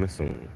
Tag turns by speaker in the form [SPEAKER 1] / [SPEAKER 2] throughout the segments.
[SPEAKER 1] coming soon.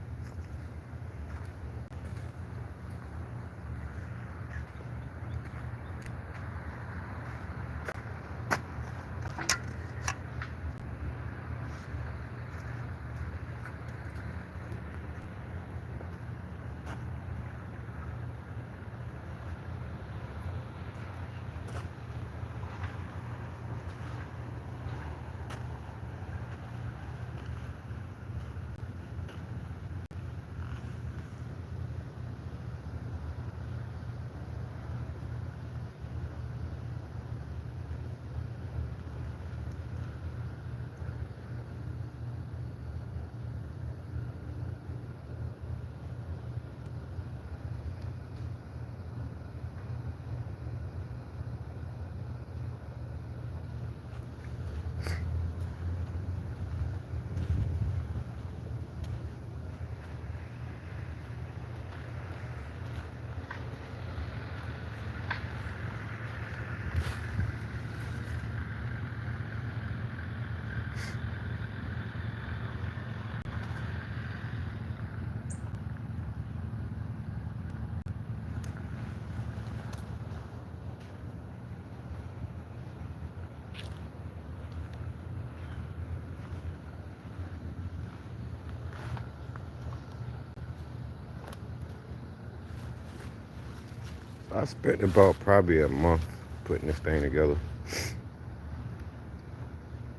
[SPEAKER 1] I spent about probably a month putting this thing together.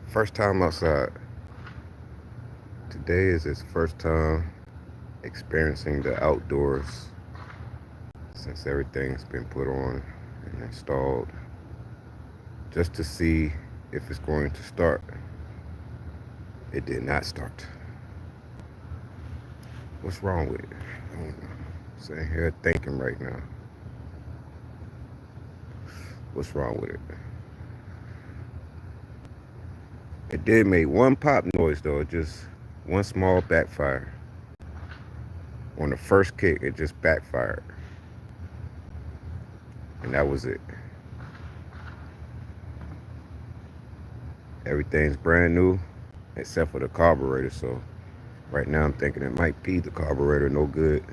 [SPEAKER 1] First time outside. Today is his first time experiencing the outdoors since everything's been put on and installed, just to see if it's going to start. It did not start. What's wrong with it? I don't know. I'm sitting here thinking right now. What's wrong with it? It did make one pop noise though, just one small backfire. On the first kick, it just backfired. And that was it. Everything's brand new except for the carburetor, so right now I'm thinking it might be the carburetor, no good.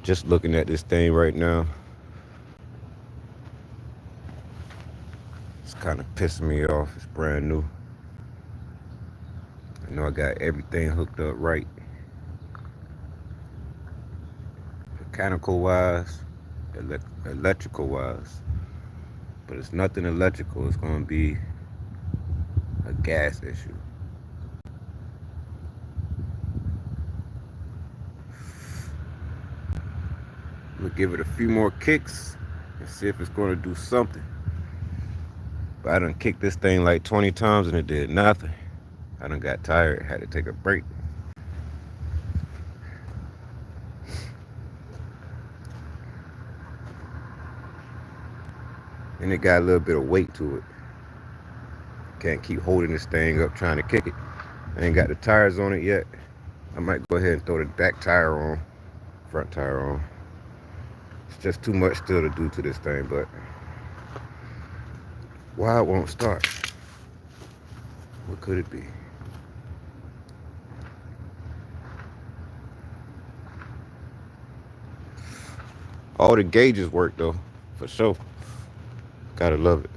[SPEAKER 1] Just looking at this thing right now, it's kind of pissing me off. It's brand new. I know I got everything hooked up right, mechanical wise, electrical wise, but it's nothing electrical. It's going to be a gas issue. We'll give it a few more kicks and see if it's going to do something. But I done kicked this thing like 20 times and it did nothing. I done got tired, had to take a break. And it got a little bit of weight to it. Can't keep holding this thing up trying to kick it. I ain't got the tires on it yet. I might go ahead and throw the back tire on, front tire on. It's just too much still to do to this thing, but why it won't start? What could it be? All the gauges work though, for sure. Gotta love it.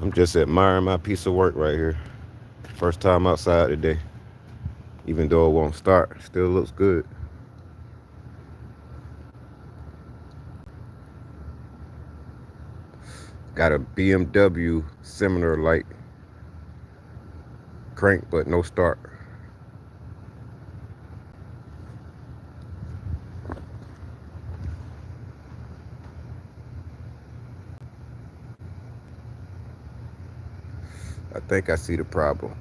[SPEAKER 1] I'm just admiring my piece of work right here. First time outside today. Even though it won't start, still looks good. Got a BMW similar like crank, but no start. I think I see the problem.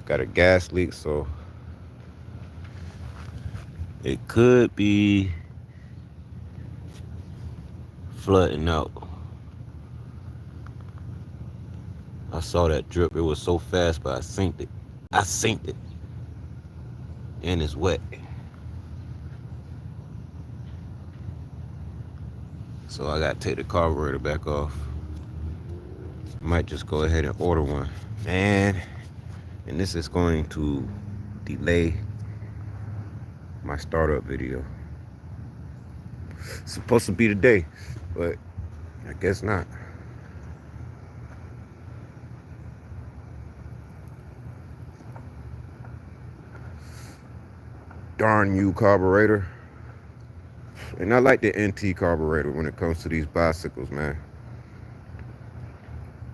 [SPEAKER 1] Got a gas leak, so it could be flooding out. I saw that drip. It was so fast, but I synced it. And it's wet. So I gotta take the carburetor back off. I might just go ahead and order one, man. And this is going to delay my startup video. It's supposed to be today, but I guess not. Darn you, carburetor. And I like the NT carburetor when it comes to these bicycles, man.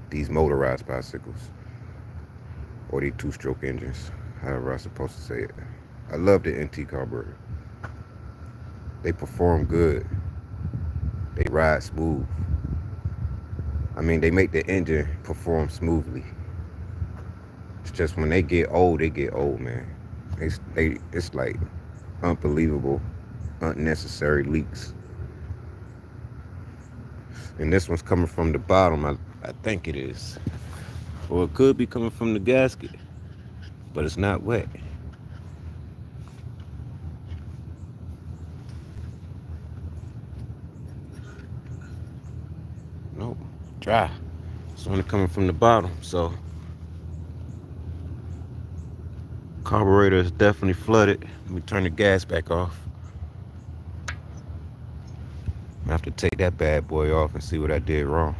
[SPEAKER 1] These motorized bicycles. Or these two-stroke engines, however I'm supposed to say it. I love the NT carburetor. They perform good. They ride smooth. I mean, they make the engine perform smoothly. It's just when they get old, man. It's like unbelievable, unnecessary leaks. And this one's coming from the bottom, I think it is. Or it could be coming from the gasket, but it's not wet. Nope, dry. It's only coming from the bottom, so carburetor is definitely flooded. Let me turn the gas back off. I have to take that bad boy off and see what I did wrong.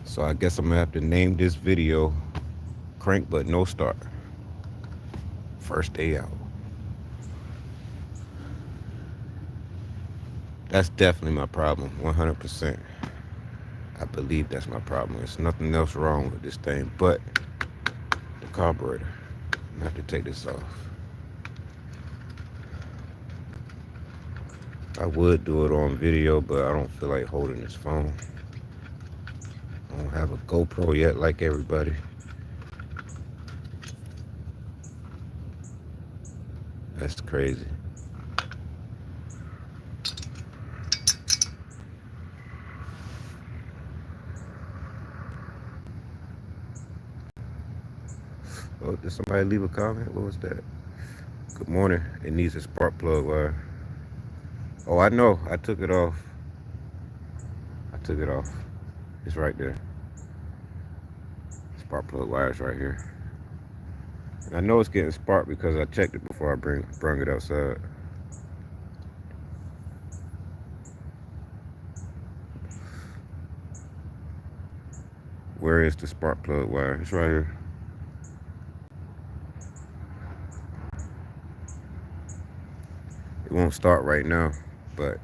[SPEAKER 1] So I guess I'm gonna have to name this video Crank But No Start. First day out. That's definitely my problem, 100%. I believe that's my problem. There's nothing else wrong with this thing but the carburetor. I'm gonna have to take this off. I would do it on video, but I don't feel like holding this phone. I don't have a GoPro yet like everybody. That's crazy. Oh, did somebody leave a comment? What was that? Good morning. It needs a spark plug wire. Oh, I know. I took it off. It's right there. Spark plug wire is right here. And I know it's getting sparked because I checked it before I brung it outside. Where is the spark plug wire? It's right here. It won't start right now, but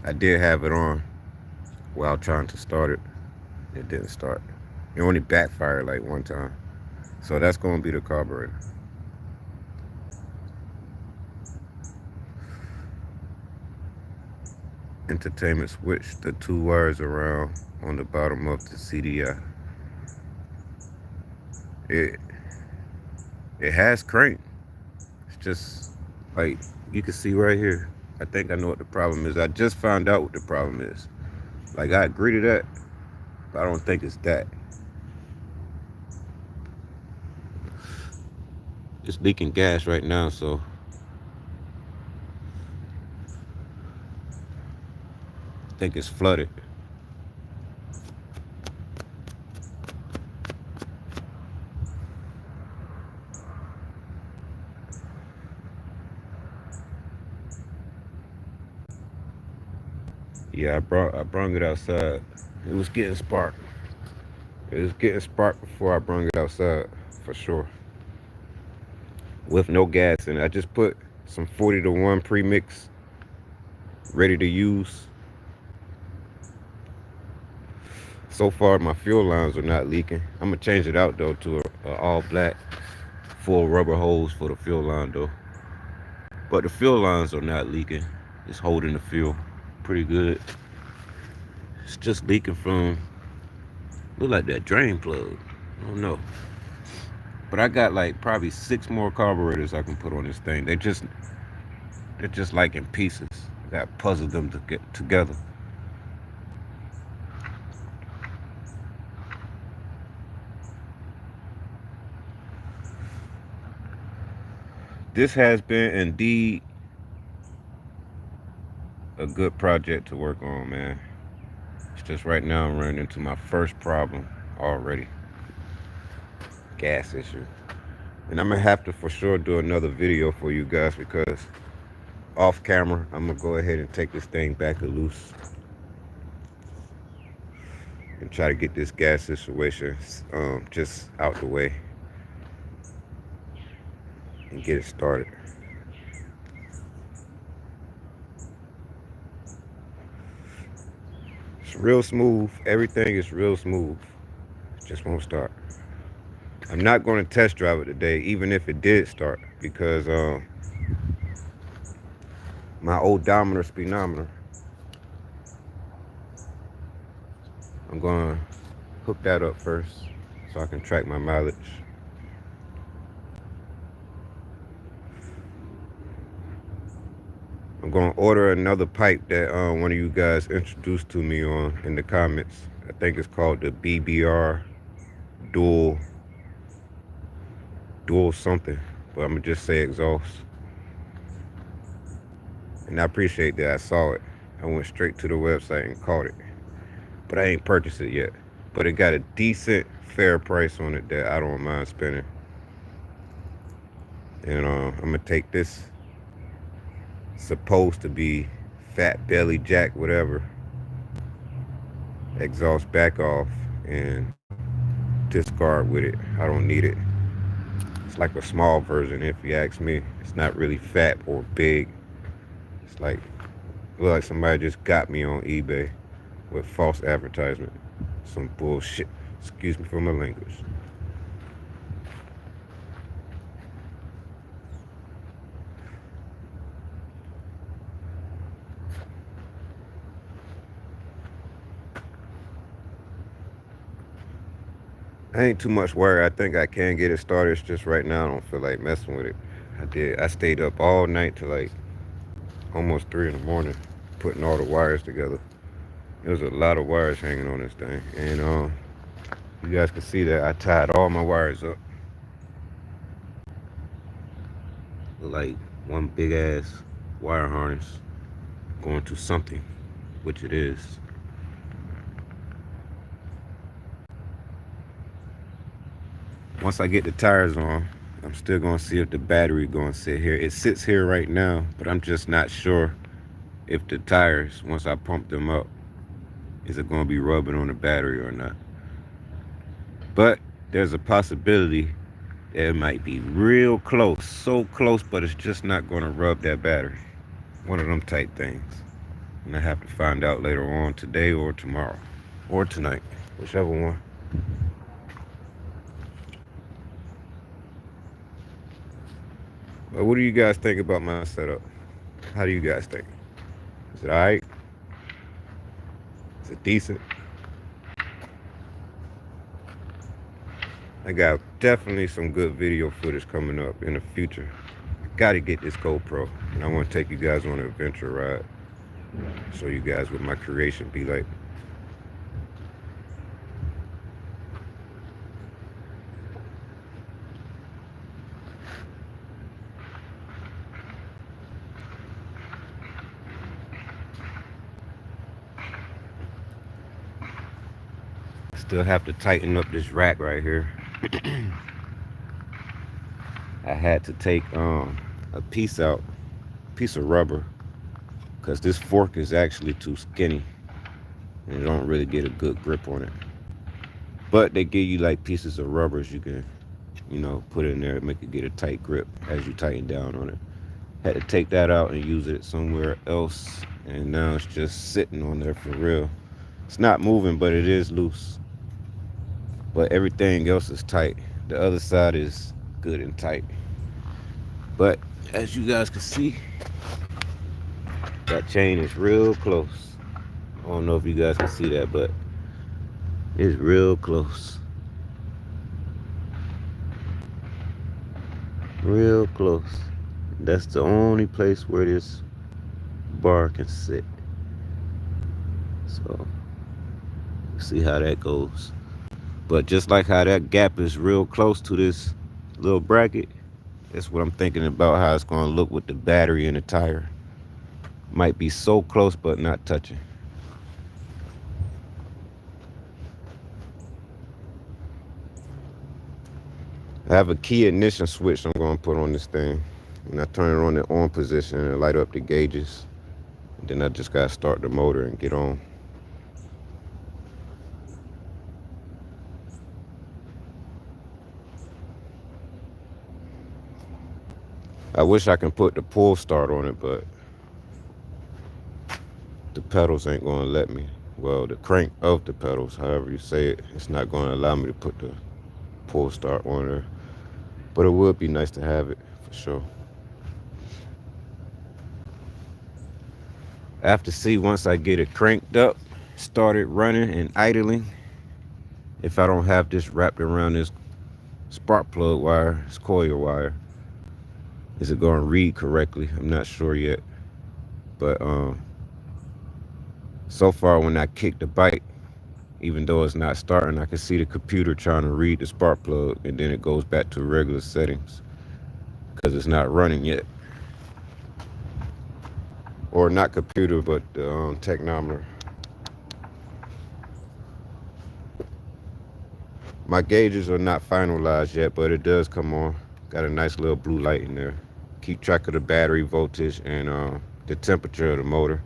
[SPEAKER 1] I did have it on while trying to start it. It didn't start. It only backfired like one time. So that's going to be the carburetor. Entertainment switch the two wires around on the bottom of the CDI. It has crank. It's just like you can see right here. I think I know what the problem is. I just found out what the problem is. Like, I agree to that, but I don't think it's that. It's leaking gas right now, so I think it's flooded. Yeah, I brung it outside. It was getting sparked. It was getting sparked before I brung it outside, for sure. With no gas in it. I just put some 40-to-1 premix ready to use. So far, my fuel lines are not leaking. I'm gonna change it out though to a all black, full rubber hose for the fuel line though. But the fuel lines are not leaking. It's holding the fuel pretty good. It's just leaking from, look like that drain plug. I don't know. But I got like probably 6 more carburetors I can put on this thing. They're just like in pieces. I got puzzled them to get together. this has been indeed a good project to work on, man. It's just right now I'm running into my first problem already. Gas issue. And I'm gonna have to for sure do another video for you guys because off camera, I'm gonna go ahead and take this thing back loose and try to get this gas situation just out the way and get it started. It's real smooth. Everything is real smooth. It just won't start. I'm not going to test drive it today, even if it did start, because my odometer speedometer, I'm going to hook that up first so I can track my mileage. I'm going to order another pipe that one of you guys introduced to me on in the comments. I think it's called the BBR dual something, but I'm going to just say exhaust. And I appreciate that I saw it. I went straight to the website and caught it. But I ain't purchased it yet. But it got a decent, fair price on it that I don't mind spending. And I'm going to take this, supposed to be fat belly jack, whatever, exhaust back off and discard with it. I don't need it. It's like a small version, if you ask me. It's not really fat or big. It's like, look like somebody just got me on eBay with false advertisement. Some bullshit. Excuse me for my language. I ain't too much worried. I think I can get it started. It's just right now I don't feel like messing with it. I stayed up all night till like almost 3 in the morning putting all the wires together. There's a lot of wires hanging on this thing. And you guys can see that I tied all my wires up. Like one big ass wire harness going to something, which it is. Once I get the tires on, I'm still gonna see if the battery gonna sit here. It sits here right now, but I'm just not sure if the tires, once I pump them up, is it gonna be rubbing on the battery or not. But there's a possibility that it might be real close, so close, but it's just not gonna rub that battery. One of them type things. And I have to find out later on today or tomorrow or tonight, whichever one. But what do you guys think about my setup? How do you guys think? Is it alright? Is it decent? I got definitely some good video footage coming up in the future. I gotta get this GoPro, and I want to take you guys on an adventure ride. Show you guys what my creation be like. Still have to tighten up this rack right here. I had to take a piece out, piece of rubber, because this fork is actually too skinny and you don't really get a good grip on it. But they give you like pieces of rubbers you can, put in there to make it get a tight grip as you tighten down on it. Had to take that out and use it somewhere else, and now it's just sitting on there for real. It's not moving, but it is loose. But everything else is tight. The other side is good and tight. But as you guys can see, that chain is real close. I don't know if you guys can see that, but it's real close. Real close. That's the only place where this bar can sit. So, see how that goes. But just like how that gap is real close to this little bracket, That's what I'm thinking about, how it's going to look with the battery and the tire. Might be so close, but not touching. I have a key ignition switch I'm going to put on this thing. When I turn it on the on position, it'll light up the gauges. And then I just got to start the motor and get on. I wish I can put the pull start on it, but the pedals ain't going to let me. Well, the crank of the pedals, however you say it, it's not going to allow me to put the pull start on there. But it would be nice to have it, for sure. I have to see once I get it cranked up, started running and idling, if I don't have this wrapped around this spark plug wire, this coil wire, is it going to read correctly? I'm not sure yet. But so far when I kick the bike, even though it's not starting, I can see the computer trying to read the spark plug, and then it goes back to regular settings because it's not running yet. Or not computer, but the technometer. My gauges are not finalized yet, but it does come on. Got a nice little blue light in there. Keep track of the battery voltage and the temperature of the motor.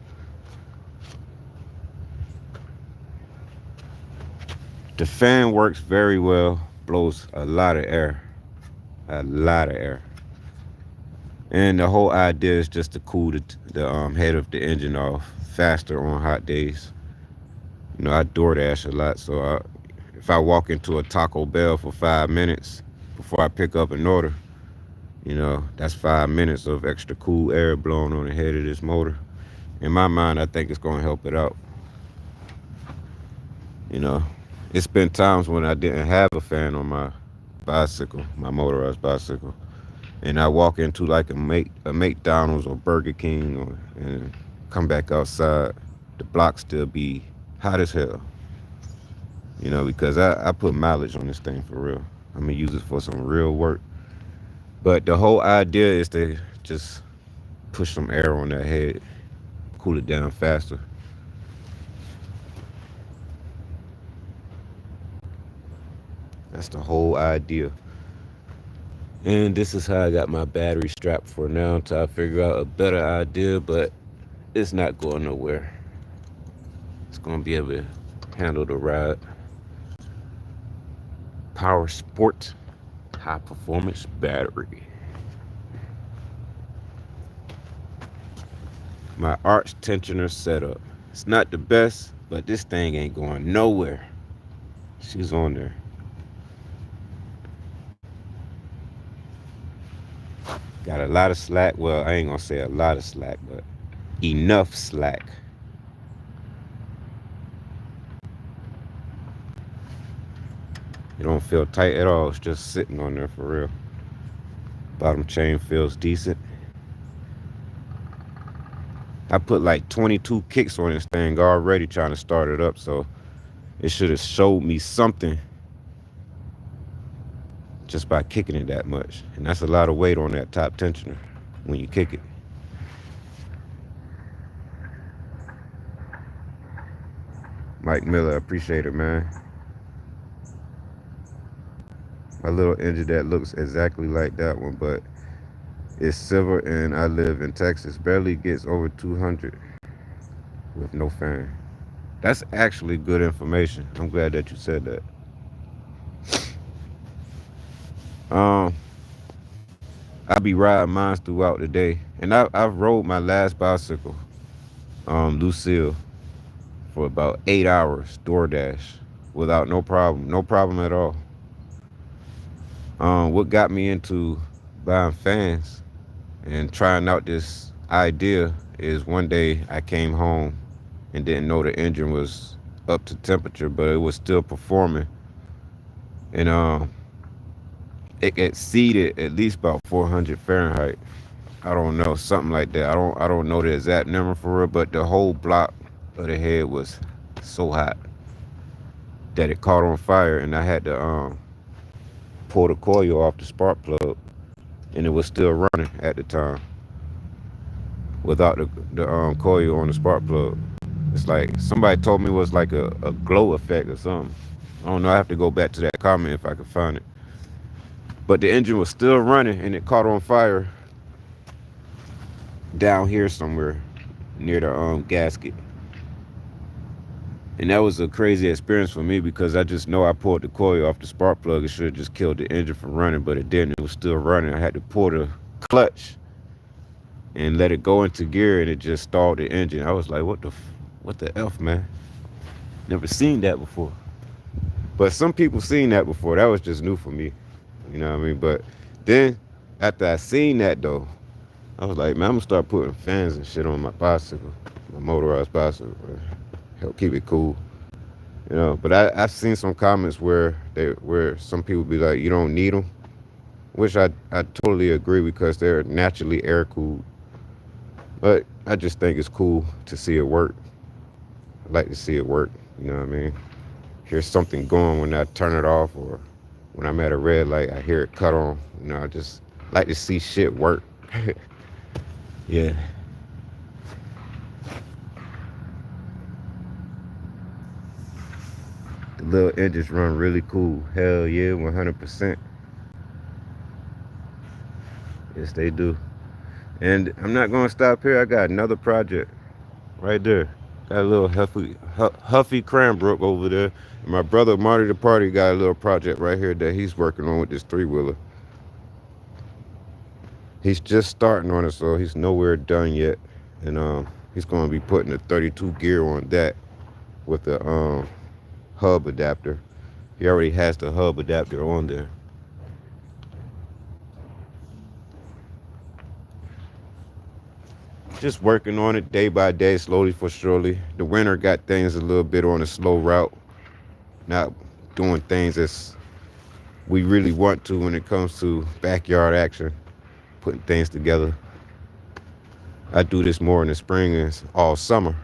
[SPEAKER 1] The fan works very well, blows a lot of air. And the whole idea is just to cool the head of the engine off faster on hot days. You know, I DoorDash a lot, so if I walk into a Taco Bell for 5 minutes before I pick up an order, you know, that's 5 minutes of extra cool air blowing on the head of this motor. In my mind, I think it's going to help it out. You know, it's been times when I didn't have a fan on my bicycle, my motorized bicycle, and I walk into like a McDonald's or Burger King and come back outside, the block still be hot as hell. You know, because I put mileage on this thing for real. I'm gonna use it for some real work. But the whole idea is to just push some air on that head, cool it down faster. That's the whole idea. And this is how I got my battery strapped for now until I figure out a better idea, but it's not going nowhere. It's going to be able to handle the ride. Power Sport high performance battery. My arch tensioner setup. It's not the best, but this thing ain't going nowhere. She's on there. Got a lot of slack. Well, I ain't gonna say a lot of slack, but enough slack. It don't feel tight at all. It's just sitting on there for real. Bottom chain feels decent. I put like 22 kicks on this thing already trying to start it up, so it should have showed me something just by kicking it that much. And that's a lot of weight on that top tensioner when you kick it. Mike Miller, appreciate it, man. My little engine that looks exactly like that one, but it's silver and I live in Texas. Barely gets over 200 with no fan. That's actually good information. I'm glad that you said that. I be riding mine throughout the day, and I've rode my last bicycle, Lucille, for about 8 hours DoorDash without no problem at all. What got me into buying fans and trying out this idea is one day I came home and didn't know the engine was up to temperature, but it was still performing, and it exceeded at least about 400 Fahrenheit. I don't know, something like that. I don't know the exact number for real, but the whole block of the head was so hot that it caught on fire, and I had to pull the coil off the spark plug and it was still running at the time without the coil on the spark plug. It's like somebody told me it was like a glow effect or something. I don't know. I have to go back to that comment if I can find it. But the engine was still running and it caught on fire down here somewhere near the gasket. And that was a crazy experience for me because I just know I pulled the coil off the spark plug. It should have just killed the engine from running, but it didn't. It was still running. I had to pull the clutch and let it go into gear, and it just stalled the engine. I was like, what the F, man? Never seen that before. But some people seen that before. That was just new for me. You know what I mean? But then after I seen that though, I was like, man, I'm gonna start putting fans and shit on my bicycle, my motorized bicycle, man. Help keep it cool. You know, but I've seen some comments where some people be like, you don't need them, which I totally agree because they're naturally air cooled. But I just think it's cool to see it work. I like to see it work. You know what I mean? Hear something going when I turn it off, or when I'm at a red light, I hear it cut on. You know, I just like to see shit work. Yeah. The little engines run really cool. Hell yeah, 100%. Yes, they do. And I'm not gonna stop here. I got another project right there. Got a little Huffy Cranbrook over there. And my brother Marty the Party got a little project right here that he's working on with this 3-wheeler. He's just starting on it, so he's nowhere done yet. And he's gonna be putting a 32 gear on that with the hub adapter. He already has the hub adapter on there. Just working on it day by day, slowly for surely. The winter got things a little bit on a slow route. Not doing things as we really want to when it comes to backyard action, putting things together. I do this more in the spring and all summer.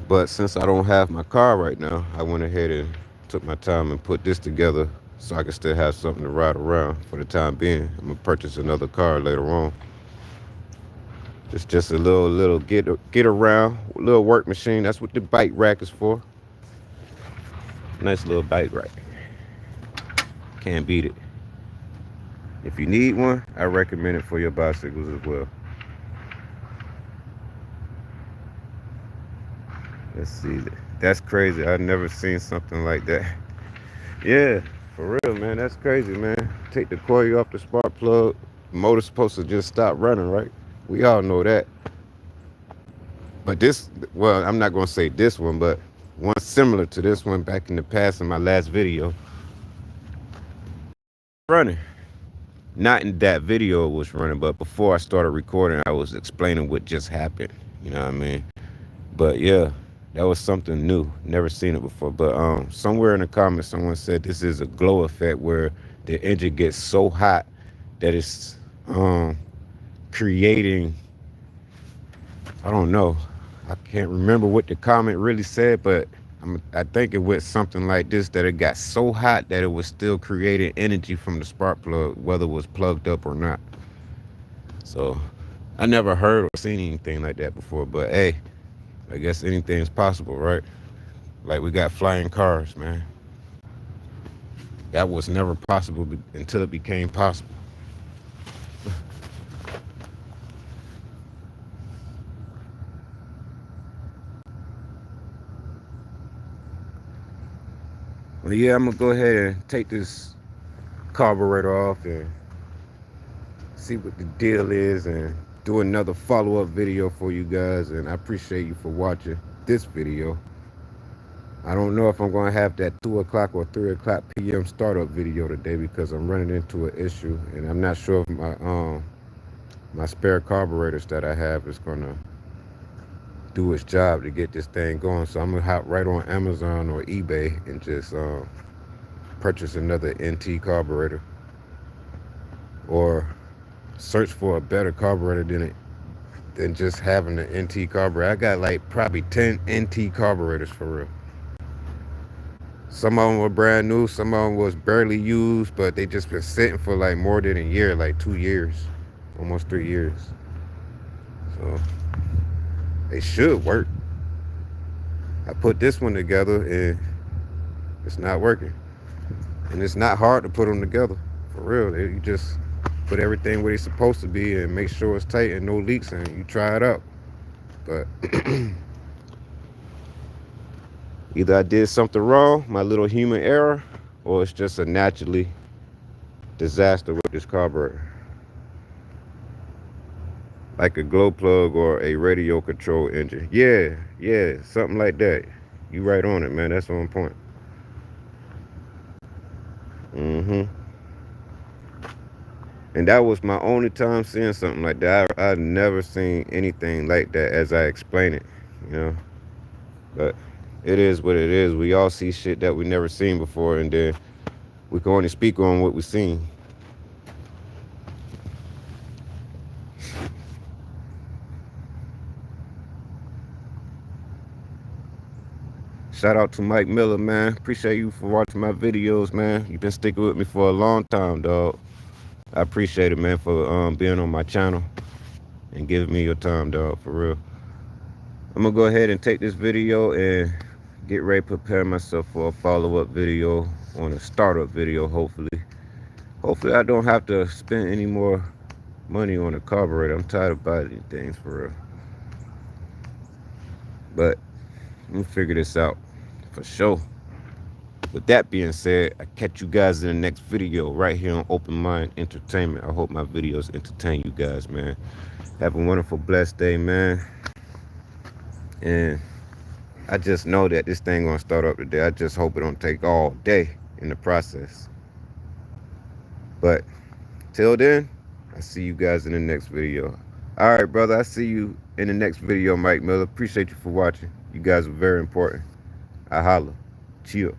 [SPEAKER 1] But since I don't have my car right now, I went ahead and took my time and put this together so I can still have something to ride around for the time being. I'm gonna purchase another car later on. It's just a little get around, little work machine. That's what the bike rack is for. Nice little bike rack. Can't beat it. If you need one, I recommend it for your bicycles as well. Let's see. That's crazy. I've never seen something like that. Yeah, for real, man. That's crazy, man. Take the coil off the spark plug. The motor's supposed to just stop running, right? We all know that. But this, well, I'm not going to say this one, but one similar to this one back in the past in my last video. Running. Not in that video it was running, but before I started recording, I was explaining what just happened. You know what I mean? But yeah, that was something new. Never seen it before. But somewhere in the comments, someone said this is a glow effect where the engine gets so hot that it's creating, I don't know. I can't remember what the comment really said, but I think it went something like this, that it got so hot that it was still creating energy from the spark plug, whether it was plugged up or not. So I never heard or seen anything like that before, but hey, I guess anything's possible, right? Like we got flying cars, man. That was never possible until it became possible. Well, yeah, I'm gonna go ahead and take this carburetor off and see what the deal is and do another follow-up video for you guys. And I appreciate you for watching this video. I don't know if I'm going to have that 2 o'clock or 3 o'clock p.m. startup video today because I'm running into an issue, and I'm not sure if my spare carburetors that I have is going to do its job to get this thing going. So I'm going to hop right on Amazon or eBay and just purchase another NT carburetor, or search for a better carburetor than just having the NT carburetor. I got like probably 10 NT carburetors for real. Some of them were brand new, some of them was barely used, but they just been sitting for like more than a year, like 2 years, almost 3 years. So they should work. I put this one together and it's not working. And it's not hard to put them together, for real. You just put everything where it's supposed to be and make sure it's tight and no leaks, and you try it out. But either I did something wrong, my little human error, or it's just a naturally disaster with this carburetor. Like a glow plug or a radio control engine. Yeah, something like that. You right on it, man. That's on point. And that was my only time seeing something like that. I've never seen anything like that as I explain it, you know. But it is what it is. We all see shit that we never seen before, and then we can only speak on what we've seen. Shout out to Mike Miller, man. Appreciate you for watching my videos, man. You've been sticking with me for a long time, dog. I appreciate it, man, for being on my channel and giving me your time, dog, for real. I'm gonna go ahead and take this video and get ready to prepare myself for a follow-up video on a startup video, hopefully. Hopefully I don't have to spend any more money on a carburetor. I'm tired of buying things, for real. But I'm gonna figure this out for sure. With that being said, I catch you guys in the next video right here on Open Mind Entertainment. I hope my videos entertain you guys, man. Have a wonderful, blessed day, man. And I just know that this thing gonna start up today. I just hope it don't take all day in the process. But till then, I see you guys in the next video. All right, brother, I see you in the next video, Mike Miller. Appreciate you for watching. You guys are very important. I holla. Chill.